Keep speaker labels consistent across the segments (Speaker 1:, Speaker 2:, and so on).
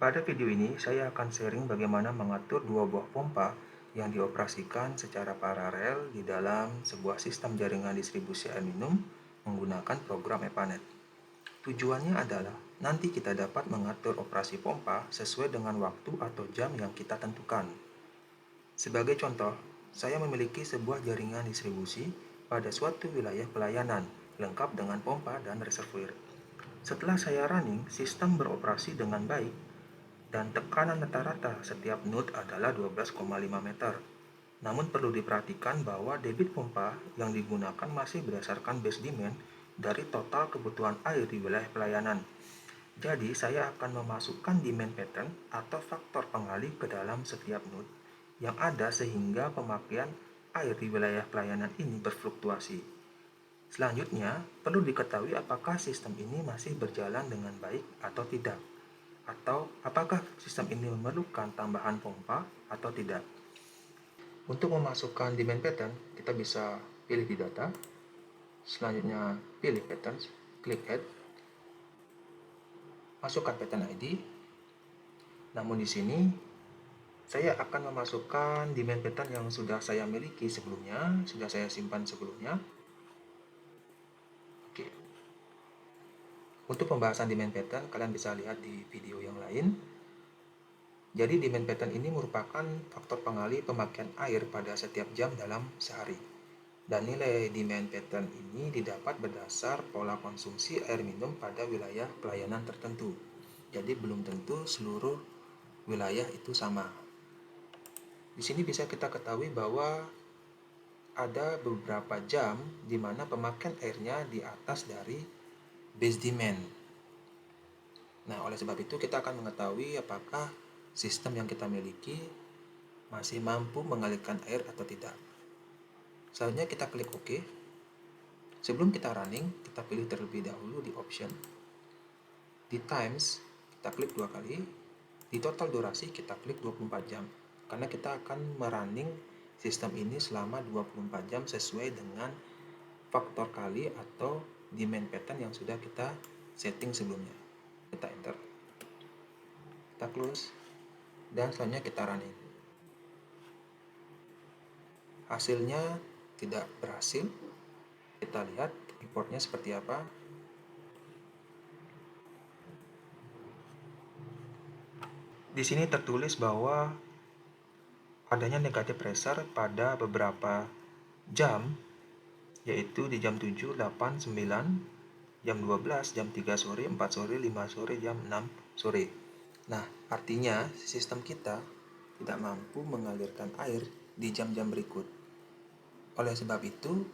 Speaker 1: Pada video ini, saya akan sharing bagaimana mengatur dua buah pompa yang dioperasikan secara paralel di dalam sebuah sistem jaringan distribusi air minum menggunakan program EPANET. Tujuannya adalah nanti kita dapat mengatur operasi pompa sesuai dengan waktu atau jam yang kita tentukan. Sebagai contoh, saya memiliki sebuah jaringan distribusi pada suatu wilayah pelayanan, lengkap dengan pompa dan reservoir. Setelah saya running, sistem beroperasi dengan baik dan tekanan rata-rata setiap node adalah 12,5 meter. Namun perlu diperhatikan bahwa debit pompa yang digunakan masih berdasarkan base demand dari total kebutuhan air di wilayah pelayanan. Jadi saya akan memasukkan demand pattern atau faktor pengalih ke dalam setiap node yang ada sehingga pemakaian air di wilayah pelayanan ini berfluktuasi. Selanjutnya, perlu diketahui apakah sistem ini masih berjalan dengan baik atau tidak, atau apakah sistem ini memerlukan tambahan pompa atau tidak. Untuk memasukkan demand pattern, kita bisa pilih di data, selanjutnya pilih patterns, klik add, masukkan pattern ID. Namun di sini saya akan memasukkan demand pattern yang sudah saya miliki sebelumnya, sudah saya simpan sebelumnya. Oke. Untuk pembahasan demand pattern, kalian bisa lihat di video yang lain. Jadi demand pattern ini merupakan faktor pengalih pemakaian air pada setiap jam dalam sehari. Dan nilai demand pattern ini didapat berdasar pola konsumsi air minum pada wilayah pelayanan tertentu. Jadi belum tentu seluruh wilayah itu sama. Di sini bisa kita ketahui bahwa ada beberapa jam di mana pemakaian airnya di atas dari base demand. Nah, oleh sebab itu kita akan mengetahui apakah sistem yang kita miliki masih mampu mengalirkan air atau tidak. Selanjutnya kita klik OK. Sebelum kita running, kita pilih terlebih dahulu di option. Di times, kita klik 2 kali. Di total durasi, kita klik 24 jam. Karena kita akan merunning sistem ini selama 24 jam sesuai dengan faktor kali atau demand pattern yang sudah kita setting sebelumnya. Kita enter. Kita close. Dan selanjutnya kita running. Hasilnya tidak berhasil. Kita lihat reportnya seperti apa. Di sini tertulis bahwa adanya negatif pressure pada beberapa jam, yaitu di jam 7, 8, 9, jam 12, jam 3 sore, 4 sore, 5 sore, jam 6 sore. Nah, artinya sistem kita tidak mampu mengalirkan air di jam-jam berikut. Oleh sebab itu,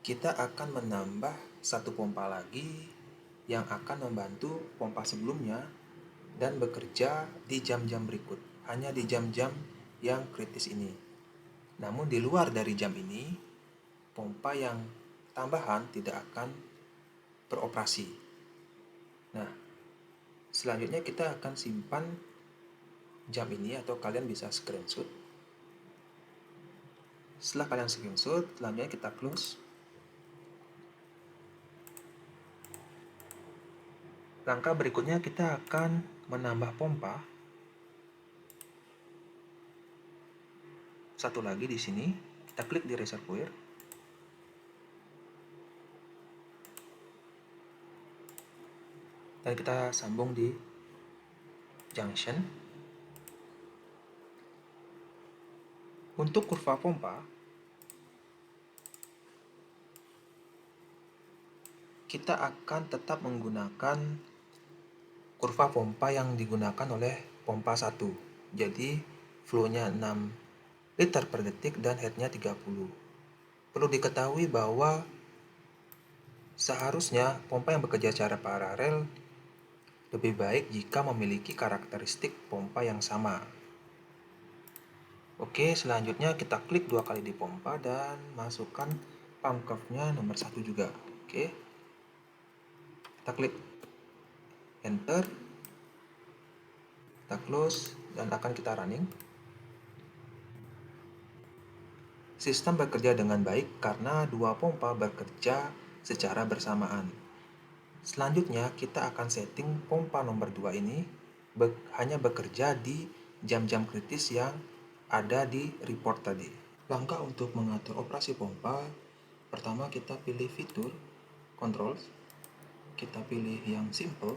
Speaker 1: kita akan menambah satu pompa lagi yang akan membantu pompa sebelumnya dan bekerja di jam-jam berikut, hanya di jam-jam yang kritis ini. Namun di luar dari jam ini, pompa yang tambahan tidak akan beroperasi. Nah, selanjutnya kita akan simpan jam ini atau kalian bisa screenshot. Setelah kalian screenshot, selanjutnya kita close. Langkah berikutnya kita akan menambah pompa. Satu lagi di sini, kita klik di reservoir. Dan kita sambung di junction. Untuk kurva pompa, kita akan tetap menggunakan kurva pompa yang digunakan oleh pompa 1. Jadi flow-nya 6 liter per detik dan head-nya 30. Perlu diketahui bahwa seharusnya pompa yang bekerja secara paralel lebih baik jika memiliki karakteristik pompa yang sama. Oke, selanjutnya kita klik 2 kali di pompa dan masukkan pump curve-nya nomor 1 juga. Oke. Kita klik enter. Kita close dan akan kita running. Sistem bekerja dengan baik karena dua pompa bekerja secara bersamaan. Selanjutnya kita akan setting pompa nomor 2 ini hanya bekerja di jam-jam kritis yang ada di report tadi. Langkah untuk mengatur operasi pompa, pertama kita pilih fitur controls, kita pilih yang simple,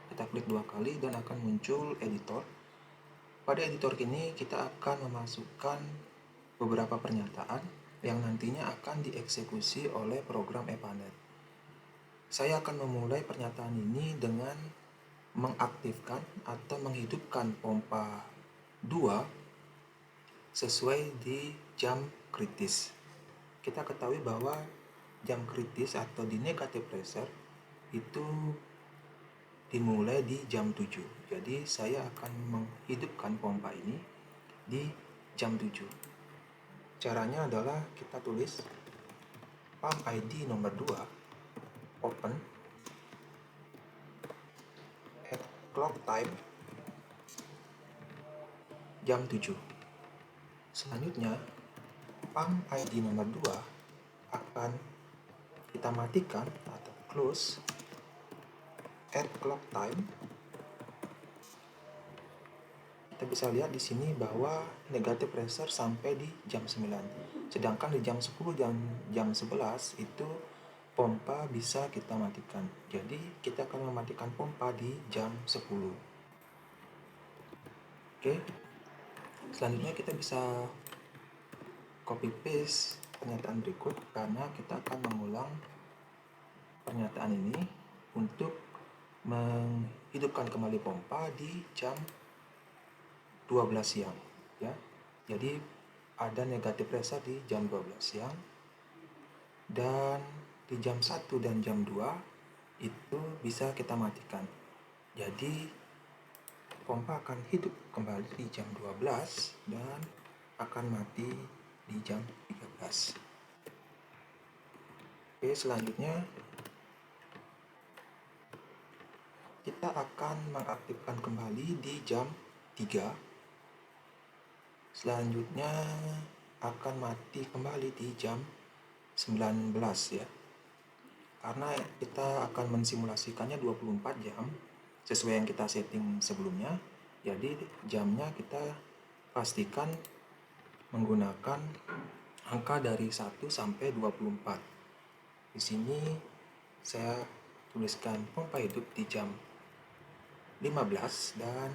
Speaker 1: kita klik 2 kali dan akan muncul editor. Pada editor ini kita akan memasukkan beberapa pernyataan yang nantinya akan dieksekusi oleh program Epanet. Saya akan memulai pernyataan ini dengan mengaktifkan atau menghidupkan pompa 2 sesuai di jam kritis. Kita ketahui bahwa jam kritis atau di negative pressure itu dimulai di jam 7. Jadi saya akan menghidupkan pompa ini di jam 7. Caranya adalah kita tulis pump ID nomor 2 open at clock time jam 7. Selanjutnya pump ID nomor 2 akan kita matikan atau close at clock time. Kita bisa lihat di sini bahwa negative pressure sampai di jam 9. Sedangkan di jam 10 dan jam 11 itu pompa bisa kita matikan. Jadi kita akan mematikan pompa di jam 10. Oke. Selanjutnya kita bisa copy paste pernyataan berikut karena kita akan mengulang pernyataan ini untuk menghidupkan kembali pompa di jam 12 siang ya. Jadi ada negatif pressure di jam 12 siang dan di jam 1 dan jam 2 itu bisa kita matikan. Jadi pompa akan hidup kembali di jam 12 dan akan mati di jam 13. Oke, selanjutnya kita akan mengaktifkan kembali di jam 3. Selanjutnya akan mati kembali di jam 19 ya. Karena kita akan mensimulasikannya 24 jam sesuai yang kita setting sebelumnya. Jadi jamnya kita pastikan menggunakan angka dari 1 sampai 24. Di sini saya tuliskan pompa hidup di jam 15 dan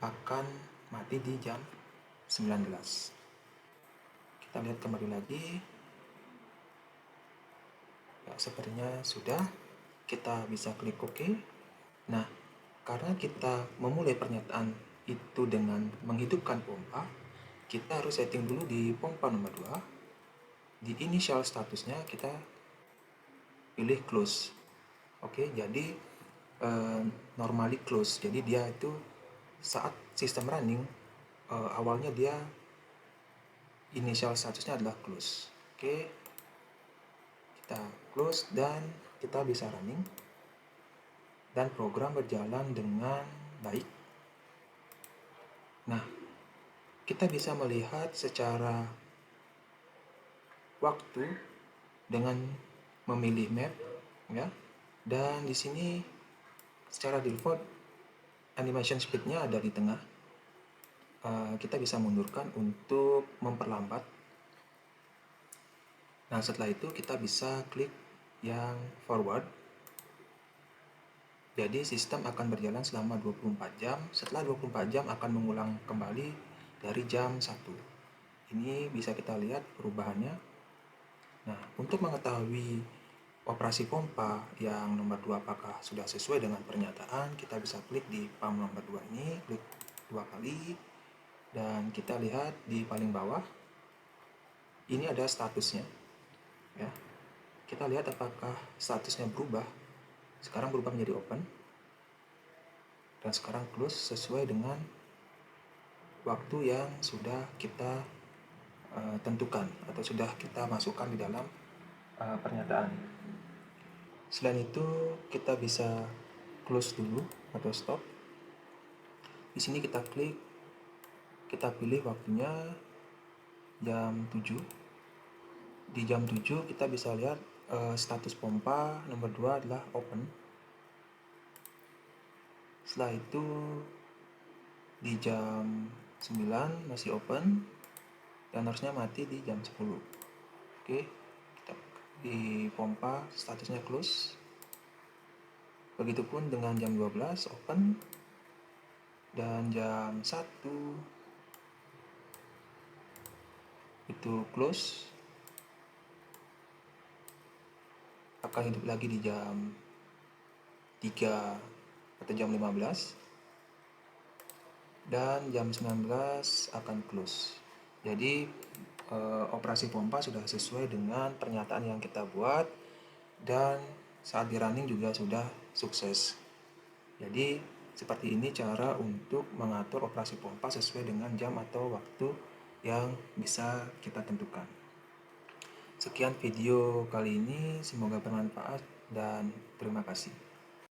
Speaker 1: akan mati di jam 19. Kita lihat kembali lagi. Ya, sepertinya sudah. Kita bisa klik OK. Nah, karena kita memulai pernyataan itu dengan menghidupkan pompa, kita harus setting dulu di pompa nomor 2. Di initial statusnya kita pilih close. Oke, jadi normally close. Jadi dia itu saat sistem running awalnya dia initial statusnya adalah close. Oke, kita close dan kita bisa running dan program berjalan dengan baik. Nah, kita bisa melihat secara waktu dengan memilih map ya. Dan di sini secara default animation speed-nya ada di tengah. Kita bisa mundurkan untuk memperlambat. Nah, setelah itu kita bisa klik yang forward. Jadi sistem akan berjalan selama 24 jam. Setelah 24 jam akan mengulang kembali dari jam 1. Ini bisa kita lihat perubahannya. Nah, untuk mengetahui operasi pompa yang nomor 2 apakah sudah sesuai dengan pernyataan, kita bisa klik di pump nomor 2 ini, klik 2 kali. Dan kita lihat di paling bawah ini ada statusnya ya. Kita lihat apakah statusnya berubah. Sekarang berubah menjadi open dan sekarang close sesuai dengan waktu yang sudah kita tentukan atau sudah kita masukkan di dalam pernyataan. Selain itu kita bisa close dulu atau stop. Di sini kita klik, kita pilih waktunya jam 7. Di jam 7 kita bisa lihat status pompa nomor 2 adalah open. Setelah itu di jam 9 masih open, dan harusnya mati di jam 10. Oke, kita di pompa statusnya close. Begitupun dengan jam 12 open, dan jam 1 itu close, akan hidup lagi di jam 3 atau jam 15, dan jam 19 akan close. Jadi operasi pompa sudah sesuai dengan pernyataan yang kita buat, dan saat di running juga sudah sukses. Jadi seperti ini cara untuk mengatur operasi pompa sesuai dengan jam atau waktu yang bisa kita tentukan. Sekian video kali ini, semoga bermanfaat dan terima kasih.